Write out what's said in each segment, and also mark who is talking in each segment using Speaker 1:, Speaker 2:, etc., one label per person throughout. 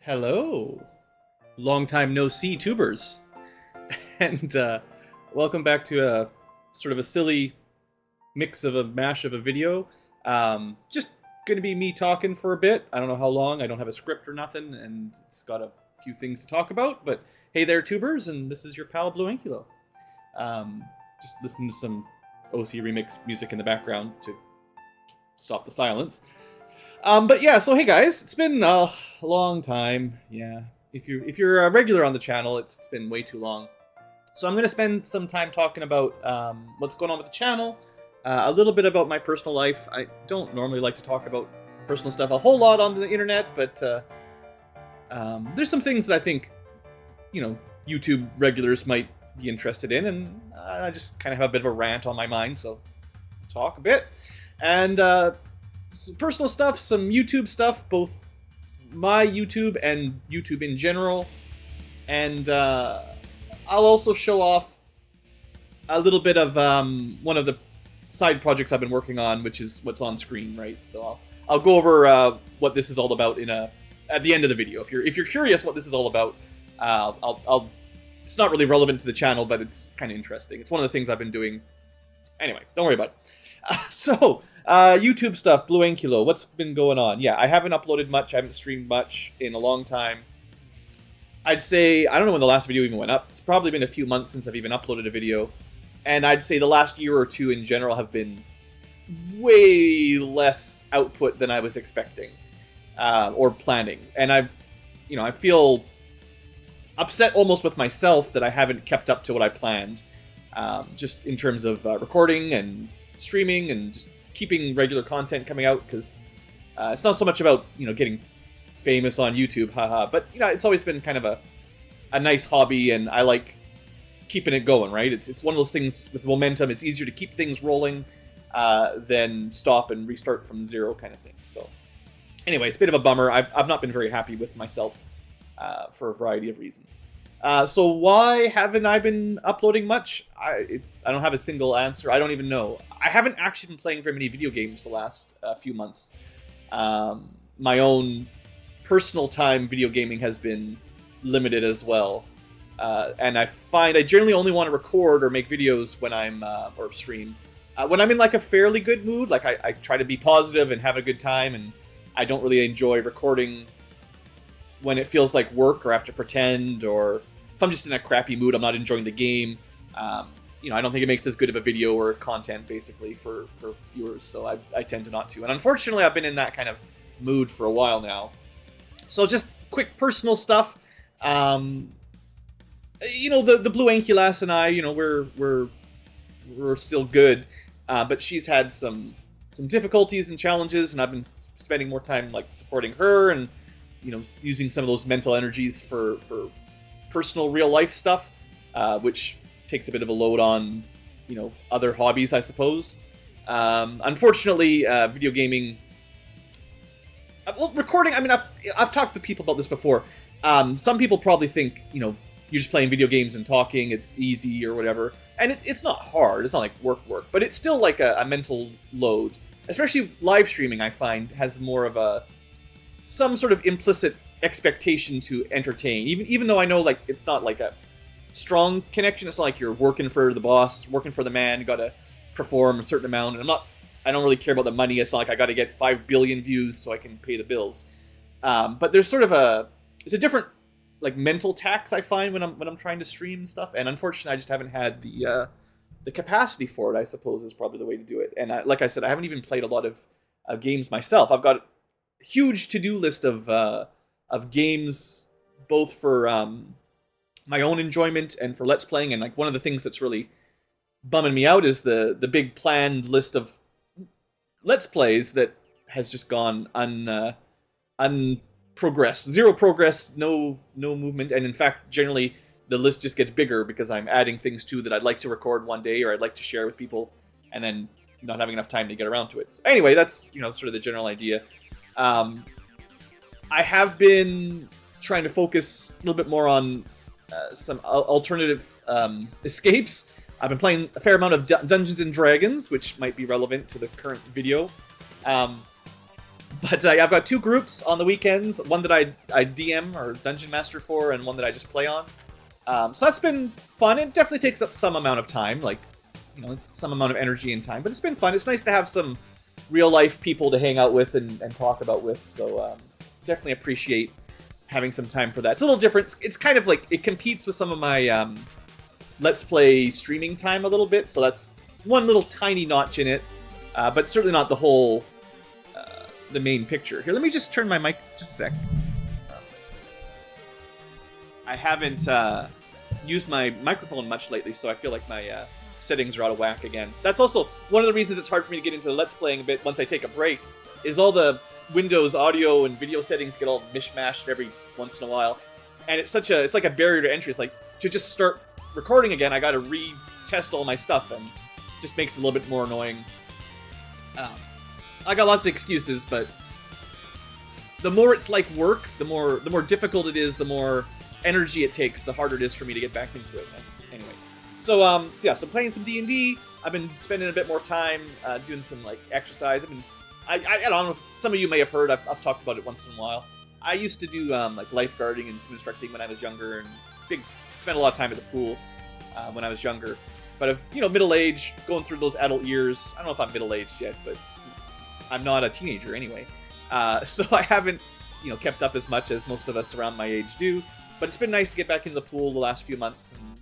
Speaker 1: Hello, long time no see tubers, and welcome back to a sort of a silly mix of a mash of a video. Just gonna be me talking for a bit. I don't know how long. I don't have a script or nothing, and it's got a few things to talk about. But hey there, tubers, and this is your pal Blue Ankylo. Just listen to some OC remix music in the background to stop the silence. But yeah, so hey guys, it's been a long time. Yeah, if you're a regular on the channel, it's been way too long. So I'm gonna spend some time talking about what's going on with the channel, a little bit about my personal life. I don't normally like to talk about personal stuff a whole lot on the internet, but there's some things that I think, YouTube regulars might be interested in, and I just kind of have a bit of a rant on my mind, so talk a bit. And some personal stuff, some YouTube stuff, both my YouTube and YouTube in general. And I'll also show off a little bit of one of the side projects I've been working on, which is what's on screen, right? So I'll go over what this is all about at the end of the video. If you're curious what this is all about, I'll it's not really relevant to the channel, but it's kind of interesting. It's one of the things I've been doing. Anyway, don't worry about it. YouTube stuff, Blue Ankylo, what's been going on? Yeah, I haven't uploaded much, I haven't streamed much in a long time. I'd say, I don't know when the last video even went up. It's probably been a few months since I've even uploaded a video. And I'd say the last year or two in general have been way less output than I was expecting or planning. And I feel upset almost with myself that I haven't kept up to what I planned. Just in terms of recording and streaming and just keeping regular content coming out, because it's not so much about getting famous on YouTube, haha, but it's always been kind of a nice hobby, and I like keeping it going, right? It's one of those things with momentum. It's easier to keep things rolling than stop and restart from zero kind of thing. So anyway, it's a bit of a bummer. I've not been very happy with myself for a variety of reasons. So why haven't I been uploading much? I don't have a single answer. I don't even know. I haven't actually been playing very many video games the last few months. My own personal time video gaming has been limited as well. And I find I generally only want to record or make videos when I'm, or stream, when I'm in like a fairly good mood. Like I try to be positive and have a good time, and I don't really enjoy recording when it feels like work or have to pretend, or if I'm just in a crappy mood, I'm not enjoying the game. I don't think it makes as good of a video or content, basically, for viewers, so I tend to not to. And unfortunately, I've been in that kind of mood for a while now. So just quick personal stuff. The Blue Ankylass and I, we're still good, but she's had some difficulties and challenges, and I've been spending more time like supporting her and using some of those mental energies for personal real life stuff, which takes a bit of a load on, other hobbies, I suppose. Unfortunately, video gaming, recording, I mean, I've talked with people about this before. Some people probably think, you're just playing video games and talking, it's easy or whatever. And it's not hard, it's not like work, but it's still like a mental load. Especially live streaming, I find, has more of some sort of implicit expectation to entertain, even though I know like it's not like a strong connection. It's not like you're working for the boss, working for the man. You got to perform a certain amount, and I don't really care about the money. It's not like I got to get 5 billion views so I can pay the bills. But there's sort of it's a different like mental tax I find when I'm trying to stream stuff, and unfortunately I just haven't had the capacity for it, I suppose, is probably the way to do it. And like I said, I haven't even played a lot of games myself. I've got huge to-do list of games, both for my own enjoyment and for Let's Playing. And like one of the things that's really bumming me out is the big planned list of Let's Plays that has just gone unprogressed, zero progress, no movement. And in fact, generally the list just gets bigger because I'm adding things too that I'd like to record one day or I'd like to share with people, and then not having enough time to get around to it. So anyway, that's sort of the general idea. I have been trying to focus a little bit more on some alternative escapes. I've been playing a fair amount of Dungeons & Dragons, which might be relevant to the current video. But I've got 2 groups on the weekends. One that I DM or Dungeon Master for, and one that I just play on. So that's been fun. It definitely takes up some amount of time, like, you know, it's some amount of energy and time. But it's been fun. It's nice to have some real life people to hang out with and talk about with. So definitely appreciate having some time for that. It's a little different. It's kind of like, it competes with some of my Let's Play streaming time a little bit. So that's one little tiny notch in it. But certainly not the whole... the main picture. Here, let me just turn my mic just a sec. I haven't used my microphone much lately, so I feel like my settings are out of whack again. That's also one of the reasons it's hard for me to get into Let's Playing a bit once I take a break, is all the Windows audio and video settings get all mishmashed every once in a while. And it's like a barrier to entry. It's like, to just start recording again, I gotta retest all my stuff, and just makes it a little bit more annoying. I got lots of excuses, but the more it's like work, the more difficult it is, the more energy it takes, the harder it is for me to get back into it. Anyway, so yeah, so playing some D&D. I've been spending a bit more time doing some like exercise. I don't know if some of you may have heard. I've talked about it once in a while. I used to do like lifeguarding and swim instructing when I was younger, and spent a lot of time at the pool when I was younger. But of middle age, going through those adult years. I don't know if I'm middle aged yet, but I'm not a teenager anyway. So I haven't, kept up as much as most of us around my age do. But it's been nice to get back into the pool the last few months and,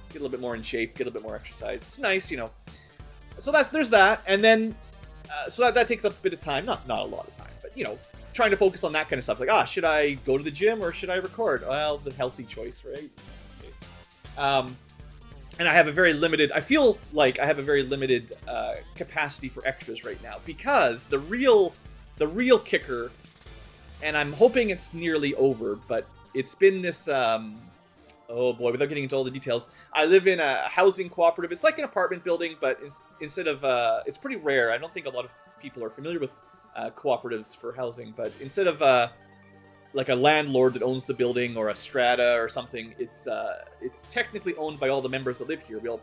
Speaker 1: get a little bit more in shape, get a little bit more exercise. It's nice, So there's that. And then, so that takes up a bit of time. Not a lot of time, but, trying to focus on that kind of stuff. It's like, should I go to the gym or should I record? Well, the healthy choice, right? Okay. And I feel like I have a very limited capacity for extras right now, because the real kicker, and I'm hoping it's nearly over, but it's been this, oh boy, without getting into all the details, I live in a housing cooperative. It's like an apartment building, but instead of, it's pretty rare. I don't think a lot of people are familiar with cooperatives for housing, but instead of like a landlord that owns the building or a strata or something, it's technically owned by all the members that live here. We all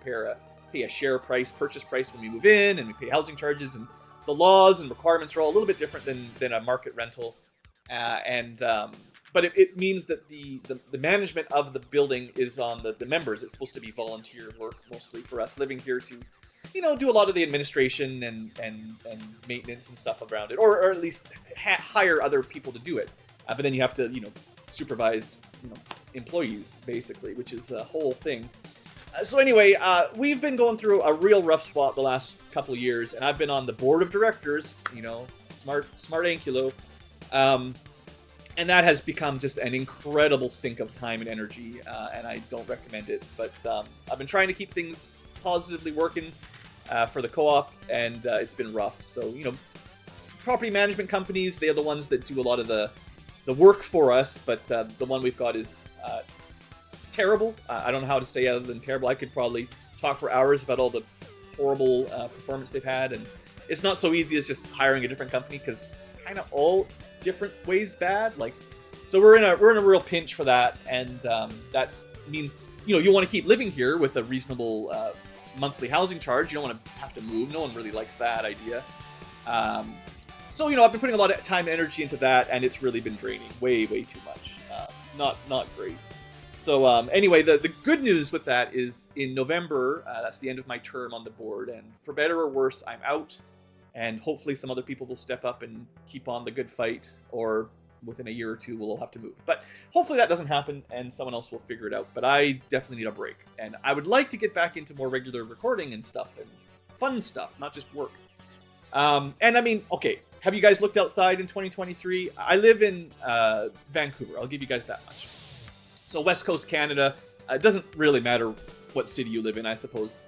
Speaker 1: pay a share price, purchase price when we move in, and we pay housing charges, and the laws and requirements are all a little bit different than a market rental. But it means that the management of the building is on the members. It's supposed to be volunteer work mostly for us living here to, do a lot of the administration and maintenance and stuff around it, or at least hire other people to do it. But then you have to, supervise, employees, basically, which is a whole thing. So anyway, we've been going through a real rough spot the last couple of years, and I've been on the board of directors, smart Ankylo. And that has become just an incredible sink of time and energy, and I don't recommend it. But I've been trying to keep things positively working for the co-op, and it's been rough. So, property management companies, they're the ones that do a lot of the work for us, but the one we've got is terrible. I don't know how to say other than terrible. I could probably talk for hours about all the horrible performance they've had, and it's not so easy as just hiring a different company, because kind of all different ways bad. So we're in a real pinch for that, and that means you want to keep living here with a reasonable monthly housing charge. You don't want to have to move. No one really likes that idea. So, I've been putting a lot of time and energy into that, and it's really been draining. Way too much. Not great. So, anyway, the good news with that is in November, that's the end of my term on the board, and for better or worse, I'm out, and hopefully some other people will step up and keep on the good fight, or within a year or two, we'll all have to move. But hopefully that doesn't happen, and someone else will figure it out. But I definitely need a break, and I would like to get back into more regular recording and stuff, and fun stuff, not just work. And I mean, okay, have you guys looked outside in 2023? I live in Vancouver. I'll give you guys that much. So West Coast Canada, it doesn't really matter what city you live in, I suppose.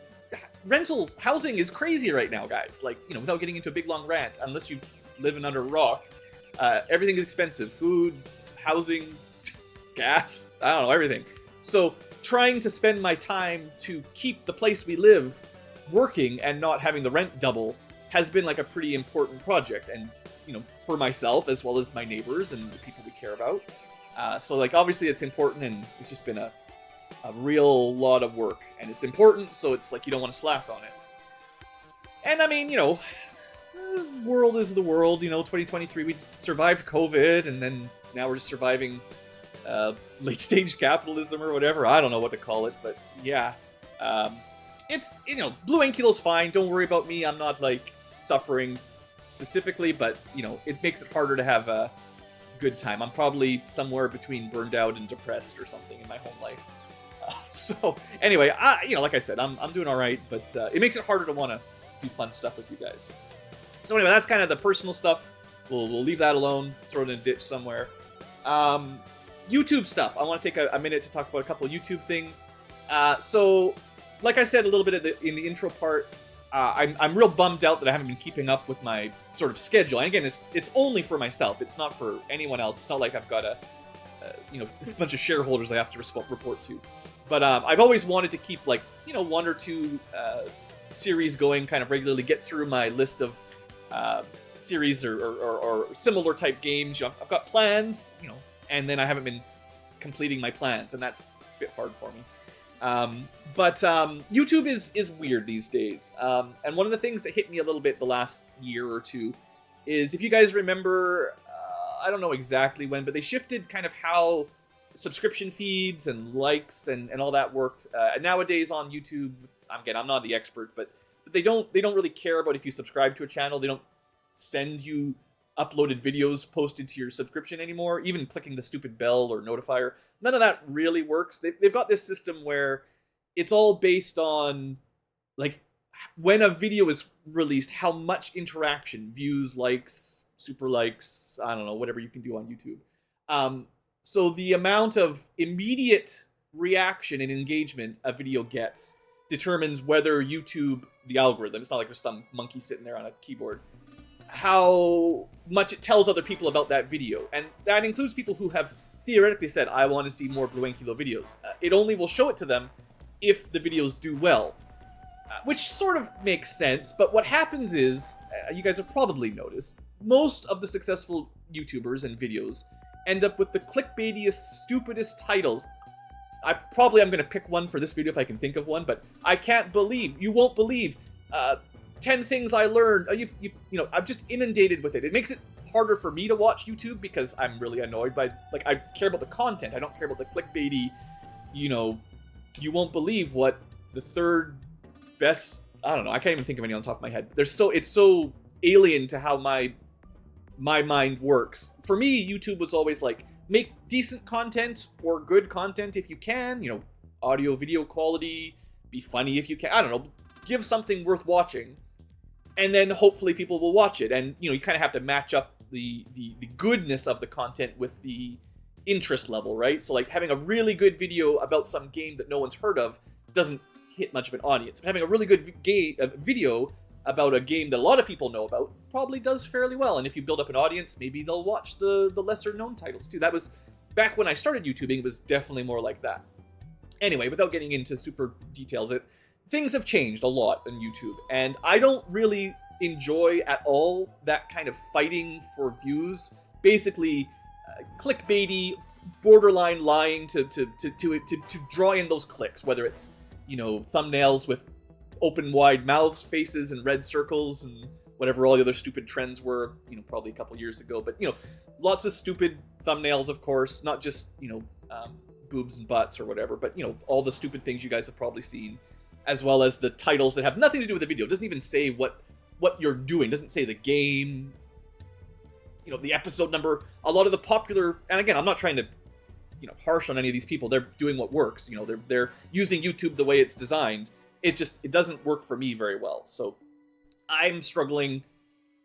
Speaker 1: Rentals, housing is crazy right now, guys. Without getting into a big long rant, unless you live under a rock, everything is expensive. Food, housing, gas, I don't know, everything. So trying to spend my time to keep the place we live working and not having the rent double has been like a pretty important project, and for myself as well as my neighbors and the people we care about. So obviously it's important, and it's just been a real lot of work, and it's important, so it's you don't want to slack on it. And I mean, world is the world, 2023, we survived COVID, and then now we're just surviving late stage capitalism or whatever. I don't know what to call it, but yeah. It's, Blue Ankylo's fine. Don't worry about me. I'm not, like, suffering specifically, but, it makes it harder to have a good time. I'm probably somewhere between burned out and depressed or something in my home life. So, anyway, like I said, I'm doing all right, but it makes it harder to want to do fun stuff with you guys. So anyway, that's kind of the personal stuff. We'll leave that alone, throw it in a ditch somewhere. YouTube stuff. I want to take a minute to talk about a couple of YouTube things. So, like I said a little bit in the intro part, I'm real bummed out that I haven't been keeping up with my sort of schedule. And again, it's only for myself. It's not for anyone else. It's not like I've got a bunch of shareholders I have to report to. But I've always wanted to keep, like, one or two series going kind of regularly, get through my list of series or similar type games. I've got plans, and then I haven't been completing my plans, and that's a bit hard for me. But YouTube is weird these days. And one of the things that hit me a little bit the last year or two is, if you guys remember, I don't know exactly when, but they shifted kind of how subscription feeds and likes and all that worked. Nowadays on YouTube, I'm not the expert, but they don't really care about if you subscribe to a channel. They don't send you uploaded videos posted to your subscription anymore. Even clicking the stupid bell or notifier, none of that really works. They've got this system where it's all based on, like, when a video is released, how much interaction, views, likes, super likes, I don't know, whatever you can do on YouTube. So the amount of immediate reaction and engagement a video gets determines whether YouTube, the algorithm, it's not like there's some monkey sitting there on a keyboard, how much it tells other people about that video. And that includes people who have theoretically said, I want to see more Blue Ankylo videos. It only will show it to them if the videos do well. Which sort of makes sense, but what happens is, you guys have probably noticed, most of the successful YouTubers and videos end up with the clickbaitiest, stupidest titles. I'm going to pick one for this video if I can think of one, but you won't believe, 10 things I learned. I'm just inundated with it. It makes it harder for me to watch YouTube because I'm really annoyed by, like, I care about the content. I don't care about the clickbaity, you won't believe what the third best, I don't know, I can't even think of any on the top of my head. It's so alien to how my mind works. For me, YouTube was always like, make decent content or good content if you can, audio, video quality, be funny if you can, I don't know, give something worth watching, and then hopefully people will watch it. And, you kind of have to match up the goodness of the content with the interest level, right? So, like, having a really good video about some game that no one's heard of doesn't hit much of an audience. But having a really good video about a game that a lot of people know about probably does fairly well. And if you build up an audience, maybe they'll watch the lesser known titles too. That was back when I started YouTubing. It was definitely more like that. Anyway, without getting into super details, things have changed a lot on YouTube, and I don't really enjoy at all that kind of fighting for views. Basically, clickbaity, borderline lying to draw in those clicks, whether it's thumbnails with open wide mouths, faces, and red circles, and whatever all the other stupid trends were, probably a couple years ago. But, lots of stupid thumbnails, of course, not just, boobs and butts or whatever, but, all the stupid things you guys have probably seen, as well as the titles that have nothing to do with the video. It doesn't even say what you're doing. It doesn't say the game, the episode number. A lot of the popular, and again, I'm not trying to, harsh on any of these people. They're doing what works. They're using YouTube the way it's designed. It doesn't work for me very well. So I'm struggling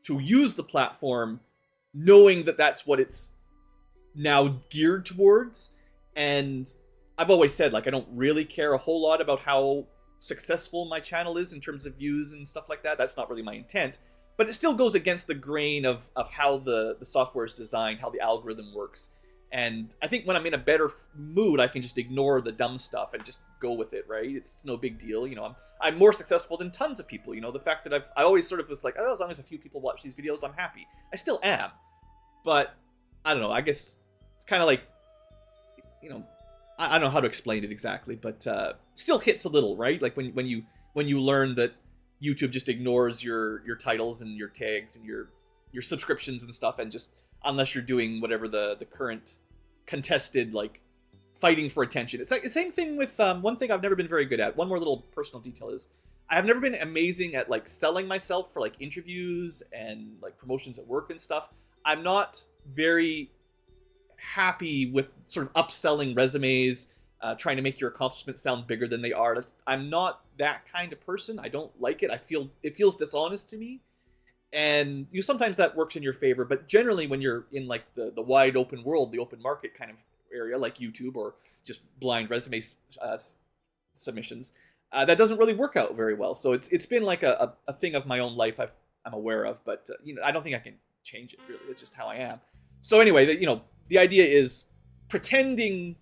Speaker 1: to use the platform knowing that that's what it's now geared towards. And I've always said, like, I don't really care a whole lot about how successful my channel is in terms of views and stuff like that. That's not really my intent. But it still goes against the grain of how the software is designed, how the algorithm works. And I think when I'm in a better mood, I can just ignore the dumb stuff and just go with it, right? It's no big deal. I'm more successful than tons of people. The fact that I always sort of was like, oh, as long as a few people watch these videos, I'm happy. I still am. But I don't know. I guess it's kind of like, I don't know how to explain it exactly, but still hits a little, right? Like when you learn that YouTube just ignores your titles and your tags and your subscriptions and stuff, and just unless you're doing whatever the current contested, like, fighting for attention. It's like the same thing with one thing I've never been very good at. One more little personal detail is I have never been amazing at like selling myself for like interviews and like promotions at work and stuff. I'm not very happy with sort of upselling resumes, trying to make your accomplishments sound bigger than they are. I'm not that kind of person. I don't like it. It feels dishonest to me. And sometimes that works in your favor, but generally when you're in like the wide open world, the open market kind of area like YouTube or just blind resume submissions, that doesn't really work out very well. So it's been like a thing of my own life I'm aware of, but I don't think I can change it really. It's just how I am. So anyway, the idea is pretending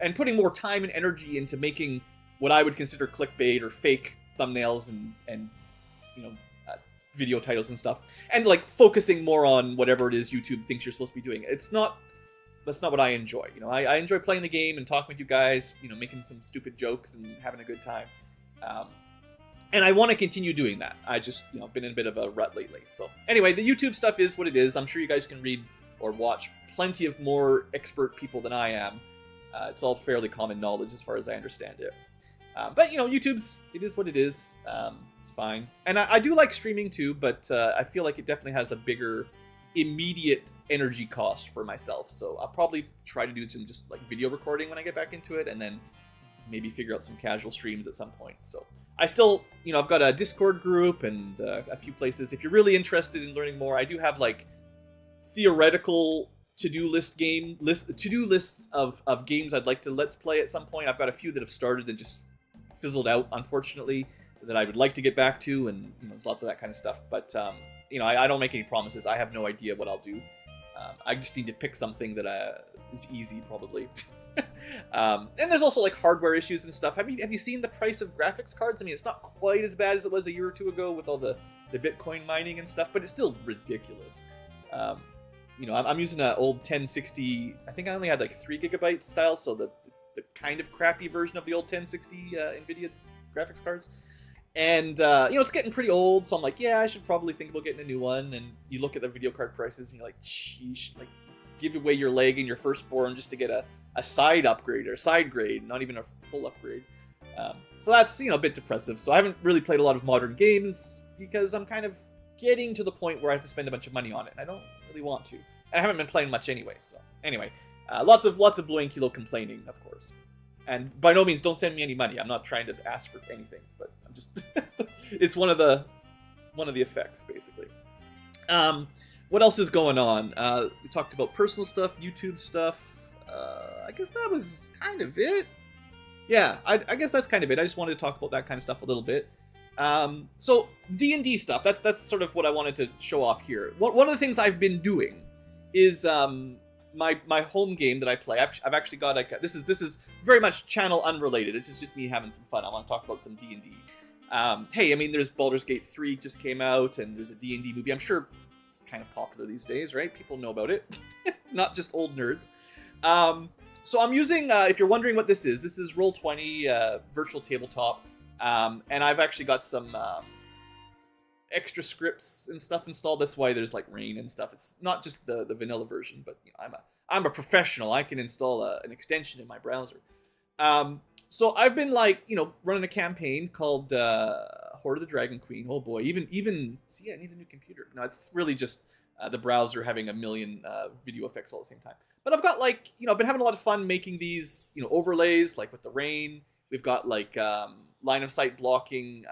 Speaker 1: and putting more time and energy into making what I would consider clickbait or fake thumbnails and video titles and stuff, and like focusing more on whatever it is YouTube thinks you're supposed to be doing. That's not what I enjoy. I enjoy playing the game and talking with you guys, making some stupid jokes and having a good time. And I want to continue doing that. I just, been in a bit of a rut lately. So anyway, the YouTube stuff is what it is. I'm sure you guys can read or watch plenty of more expert people than I am. It's all fairly common knowledge as far as I understand it. But it is what it is. It's fine. And I do like streaming too, but I feel like it definitely has a bigger immediate energy cost for myself. So I'll probably try to do some just like video recording when I get back into it, and then maybe figure out some casual streams at some point. So I still, I've got a Discord group and a few places. If you're really interested in learning more, I do have like theoretical to-do lists of games I'd like to let's play at some point. I've got a few that have started and just fizzled out, unfortunately, that I would like to get back to, and lots of that kind of stuff. But I don't make any promises. I have no idea what I'll do. I just need to pick something that is easy, probably. And there's also like hardware issues and stuff. Have you seen the price of graphics cards? I mean, it's not quite as bad as it was a year or two ago with all the Bitcoin mining and stuff, but it's still ridiculous. I'm using an old 1060. I think I only had like 3 gigabyte style, so the kind of crappy version of the old 1060 NVIDIA graphics cards. And it's getting pretty old, so I'm like, yeah, I should probably think about getting a new one. And you look at the video card prices, and you're like, sheesh, like give away your leg and your firstborn just to get a side upgrade or a side grade, not even a full upgrade. So that's a bit depressive. So I haven't really played a lot of modern games because I'm kind of getting to the point where I have to spend a bunch of money on it, and I don't really want to. And I haven't been playing much anyway. So anyway, lots of Blue Ink Kilo complaining, of course. And by no means, don't send me any money. I'm not trying to ask for anything, but I'm just it's one of the effects, basically. What else is going on? We talked about personal stuff, YouTube stuff. I guess that was kind of it. Yeah, I guess that's kind of it. I just wanted to talk about that kind of stuff a little bit. So D&D stuff. That's sort of what I wanted to show off here. One of the things I've been doing is my home game that I play. I've actually got like this is very much channel unrelated. It's just me having some fun. I want to talk about some D&D. Hey, I mean, there's Baldur's Gate 3 just came out, and there's a D&D movie. I'm sure it's kind of popular these days, right? People know about it, not just old nerds. So I'm using, if you're wondering what this is Roll20 virtual tabletop, and I've actually got some extra scripts and stuff installed. That's why there's like rain and stuff. It's not just the vanilla version, but I'm a professional. I can install an extension in my browser. So I've been like running a campaign called Horde of the Dragon Queen. Oh boy, even see, I need a new computer. No, it's really just the browser having a million video effects all at the same time. But I've got like I've been having a lot of fun making these overlays, like with the rain. We've got like line of sight blocking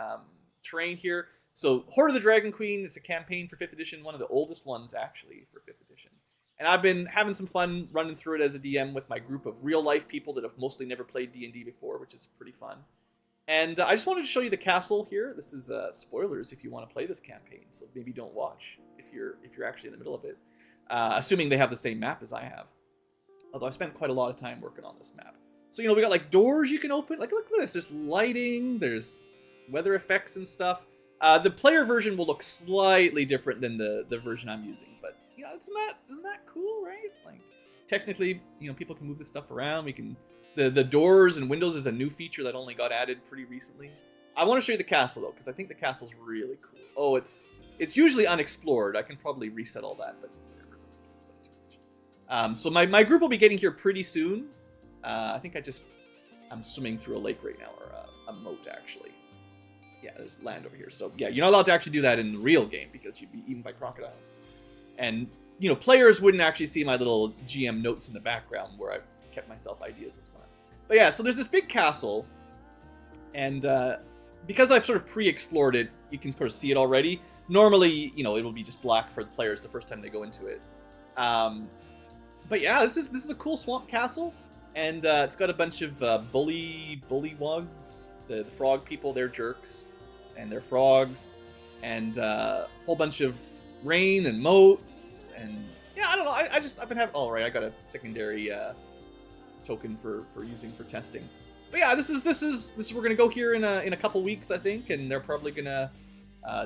Speaker 1: terrain here. So Horde of the Dragon Queen, it's a campaign for 5th edition, one of the oldest ones actually for 5th edition. And I've been having some fun running through it as a DM with my group of real life people that have mostly never played D&D before, which is pretty fun. And I just wanted to show you the castle here. This is spoilers if you want to play this campaign, so maybe don't watch if you're actually in the middle of it. Assuming they have the same map as I have. Although I've spent quite a lot of time working on this map. So we got like doors you can open. Like look at this. There's lighting. There's weather effects and stuff. The player version will look slightly different than the version I'm using, but isn't that cool, right? Like technically, people can move this stuff around. We can the doors and windows is a new feature that only got added pretty recently. I want to show you the castle though, because I think the castle's really cool. Oh, it's usually unexplored. I can probably reset all that, but whatever. So my group will be getting here pretty soon. I think I'm swimming through a lake right now, or a moat actually. Yeah, there's land over here. So yeah, you're not allowed to actually do that in the real game because you'd be eaten by crocodiles. And you know, players wouldn't actually see my little GM notes in the background where I've kept myself ideas and stuff. But yeah, so there's this big castle, and because I've sort of pre-explored it, you can sort of see it already. Normally, you know, it will be just black for the players the first time they go into it. But yeah, this is a cool swamp castle, and it's got a bunch of bullywugs, the frog people. They're jerks, and they're frogs, and a whole bunch of rain and moats, and yeah, I don't know. I've been having. Oh right, I got a secondary token for using for testing. But yeah, this is we're gonna go here in a couple weeks, I think, and they're probably gonna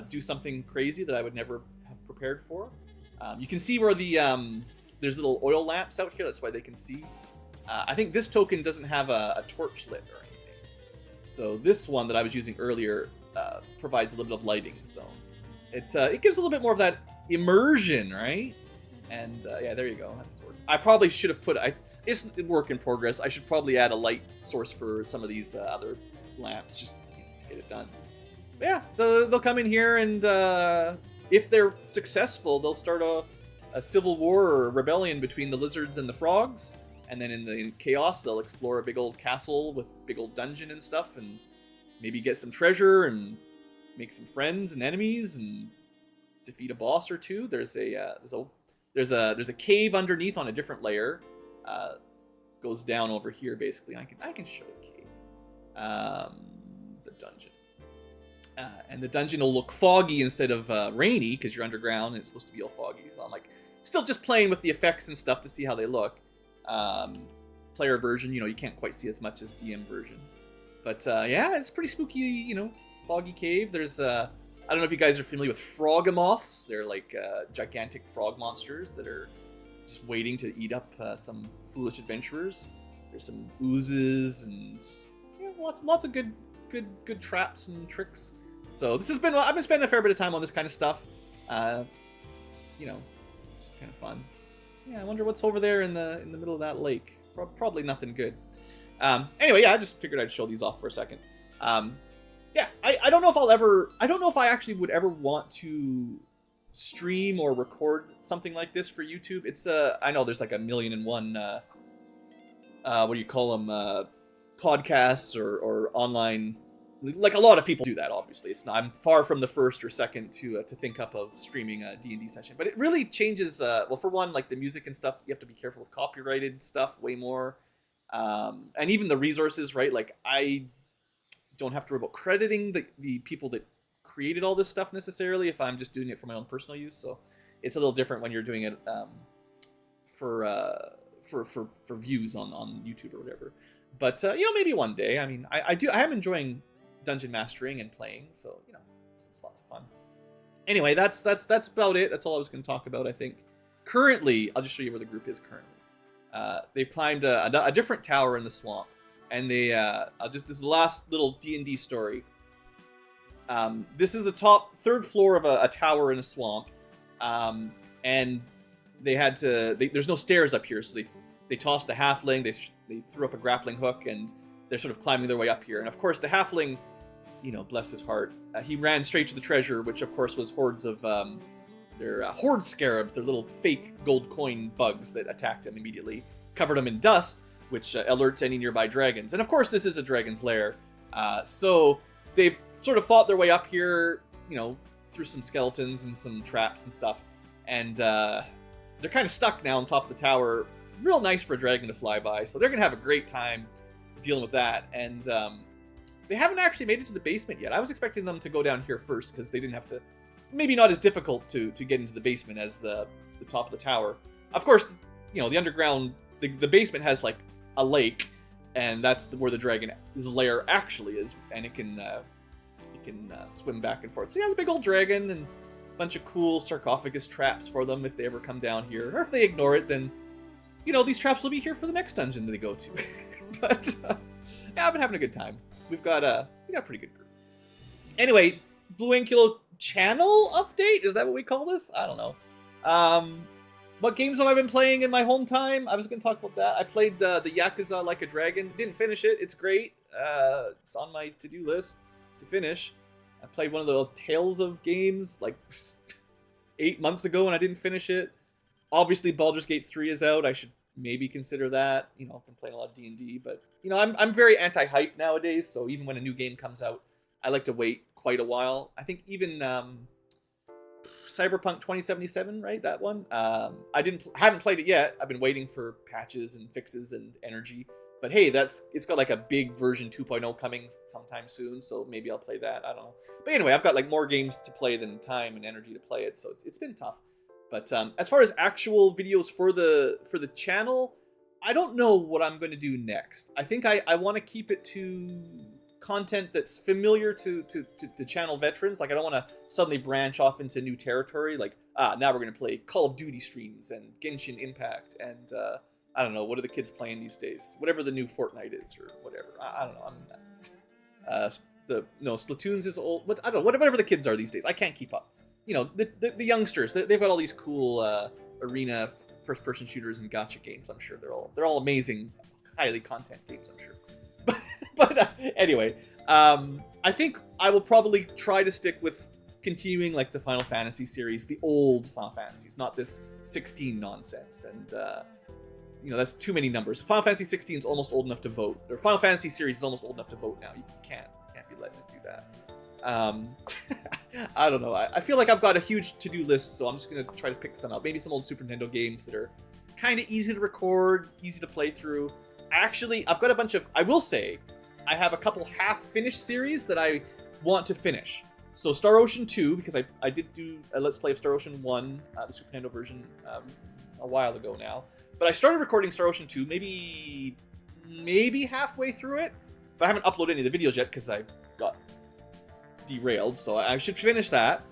Speaker 1: do something crazy that I would never have prepared for. You can see where the there's little oil lamps out here. That's why they can see. I think this token doesn't have a torch lit or anything. So this one that I was using earlier provides a little bit of lighting. So it gives a little bit more of that immersion, right? And yeah, there you go. I probably should have put. It's a work in progress. I should probably add a light source for some of these other lamps just to get it done. But yeah, they'll come in here, and if they're successful, they'll start a civil war or a rebellion between the lizards and the frogs. And then in the chaos, they'll explore a big old castle with big old dungeon and stuff, and maybe get some treasure and make some friends and enemies and defeat a boss or two. There's a cave underneath on a different layer. Goes down over here basically. I can show the cave. The dungeon. And the dungeon will look foggy instead of rainy because you're underground and it's supposed to be all foggy. So I'm like still just playing with the effects and stuff to see how they look. Player version, you know, you can't quite see as much as DM version. But yeah, it's pretty spooky, you know, foggy cave. There's I don't know if you guys are familiar with frogamoths. They're like gigantic frog monsters that are just waiting to eat up some foolish adventurers. There's some oozes and lots of good traps and tricks. So this has been I've been spending a fair bit of time on this kind of stuff. You know, it's just kind of fun. Yeah, I wonder what's over there in the middle of that lake. Probably nothing good. Anyway, yeah, I just figured I'd show these off for a second. Yeah, I don't know if I don't know if I actually would ever want to stream or record something like this for YouTube. It's I know there's like a million and one what do you call them, podcasts or online, like a lot of people do that. Obviously, it's not, I'm far from the first or second to think up of streaming a D&D session, but it really changes. Well, for one, like the music and stuff, you have to be careful with copyrighted stuff way more, and even the resources, right? Like I don't have to worry about crediting the people that created all this stuff necessarily if I'm just doing it for my own personal use. So it's a little different when you're doing it for views on YouTube or whatever. But you know, maybe one day. I mean, I am enjoying dungeon mastering and playing, so you know, it's lots of fun. Anyway, that's about it. That's all I was going to talk about. I think currently, I'll just show you where the group is currently. They've climbed a different tower in the swamp, and they this is the last little D&D story. This is the third floor of a tower in a swamp, and they had to. There's no stairs up here, so they tossed the halfling. They threw up a grappling hook, and they're sort of climbing their way up here. And of course, the halfling, you know, bless his heart, he ran straight to the treasure, which of course was hordes of their horde scarabs, their little fake gold coin bugs that attacked him immediately, covered him in dust, which alerts any nearby dragons. And of course, this is a dragon's lair, so they've sort of fought their way up here, you know, through some skeletons and some traps and stuff, and they're kind of stuck now on top of the tower. Real nice for a dragon to fly by, so they're gonna have a great time dealing with that. And they haven't actually made it to the basement yet. I was expecting them to go down here first because they didn't have to, maybe not as difficult to get into the basement as the top of the tower. Of course, you know, the underground, the basement has like a lake, and that's where the dragon's lair actually is, and it can swim back and forth. So yeah, it's a big old dragon and a bunch of cool sarcophagus traps for them if they ever come down here. Or if they ignore it, then, you know, these traps will be here for the next dungeon that they go to. But yeah, I've been having a good time. We've got a pretty good group. Anyway, Blue Ankylo channel update? Is that what we call this? I don't know. What games have I been playing in my home time? I was going to talk about that. I played the Yakuza Like a Dragon. Didn't finish it. It's great. It's on my to-do list to finish. I played one of the Tales of games like 8 months ago and I didn't finish it. Obviously, Baldur's Gate 3 is out. I should maybe consider that. You know, I've been playing a lot of D&D, but you know, I'm very anti-hype nowadays. So even when a new game comes out, I like to wait quite a while. I think even Cyberpunk 2077, right? That one. I haven't played it yet. I've been waiting for patches and fixes and energy. But hey, it's got like a big version 2.0 coming sometime soon, so maybe I'll play that. I don't know. But anyway, I've got like more games to play than time and energy to play it, so it's been tough. But as far as actual videos for the channel, I don't know what I'm going to do next. I think I want to keep it to content that's familiar to channel veterans. Like I don't want to suddenly branch off into new territory. Like now we're going to play Call of Duty streams and Genshin Impact and I don't know, what are the kids playing these days? Whatever the new Fortnite is or whatever. I don't know. Splatoons is old. I don't know. Whatever the kids are these days, I can't keep up. You know, the youngsters. They've got all these cool arena first-person shooters and gacha games. I'm sure they're all amazing, highly content games. I'm sure. But anyway, I think I will probably try to stick with continuing like the Final Fantasy series, the old Final Fantasies, not this 16 nonsense. And you know, that's too many numbers. Final Fantasy 16 is almost old enough to vote. Or Final Fantasy series is almost old enough to vote now. You can't be letting it do that. I don't know. I feel like I've got a huge to-do list, so I'm just gonna try to pick some out. Maybe some old Super Nintendo games that are kind of easy to record, easy to play through. I've got a bunch of. I will say, I have a couple half-finished series that I want to finish. So Star Ocean 2, because I did do a Let's Play of Star Ocean 1, the Super Nintendo version, a while ago now. But I started recording Star Ocean 2 maybe halfway through it, but I haven't uploaded any of the videos yet because I got derailed, so I should finish that.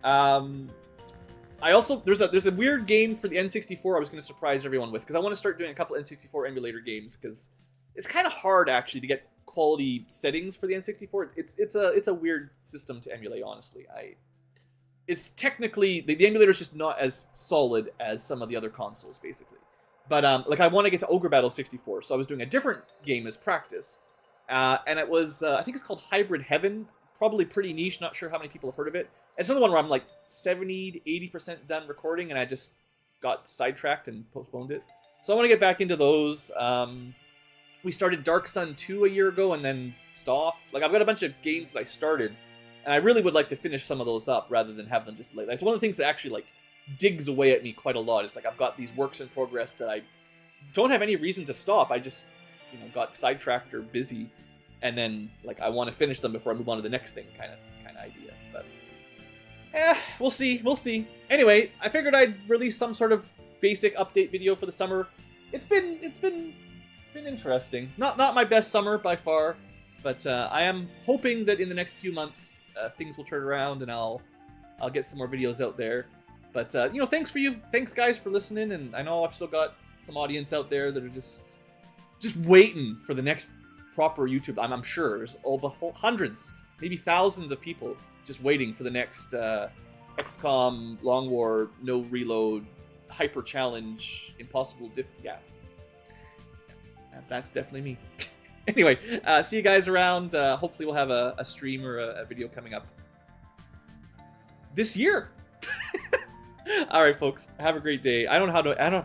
Speaker 1: I also there's a weird game for the N64 I was going to surprise everyone with because I want to start doing a couple N64 emulator games because it's kind of hard actually to get quality settings for the N64. It's a weird system to emulate, honestly. It's technically the emulator is just not as solid as some of the other consoles, basically. But like I want to get to Ogre Battle 64, so I was doing a different game as practice, and it was I think it's called Hybrid Heaven. Probably pretty niche. Not sure how many people have heard of it. It's another one where I'm like 70 to 80% done recording, and I just got sidetracked and postponed it. So I want to get back into those. We started Dark Sun 2 a year ago and then stopped. Like I've got a bunch of games that I started, and I really would like to finish some of those up rather than have them just late. That's one of the things that actually like digs away at me quite a lot. It's like I've got these works in progress that I don't have any reason to stop. I just, you know, got sidetracked or busy, and then like I want to finish them before I move on to the next thing, kind of idea. But we'll see. Anyway, I figured I'd release some sort of basic update video for the summer. It's been interesting. Not my best summer by far, but I am hoping that in the next few months things will turn around and I'll get some more videos out there. But you know, thanks guys for listening, and I know I've still got some audience out there that are just waiting for the next proper YouTube. I'm sure there's hundreds, maybe thousands of people just waiting for the next XCOM, Long War, no reload, hyper challenge, impossible yeah. That's definitely me. Anyway, see you guys around. Hopefully we'll have a stream or a video coming up this year. All right, folks. Have a great day. I don't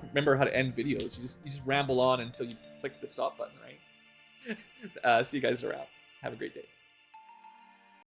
Speaker 1: remember how to end videos. You just ramble on until you click the stop button, right? See you guys around. Have a great day.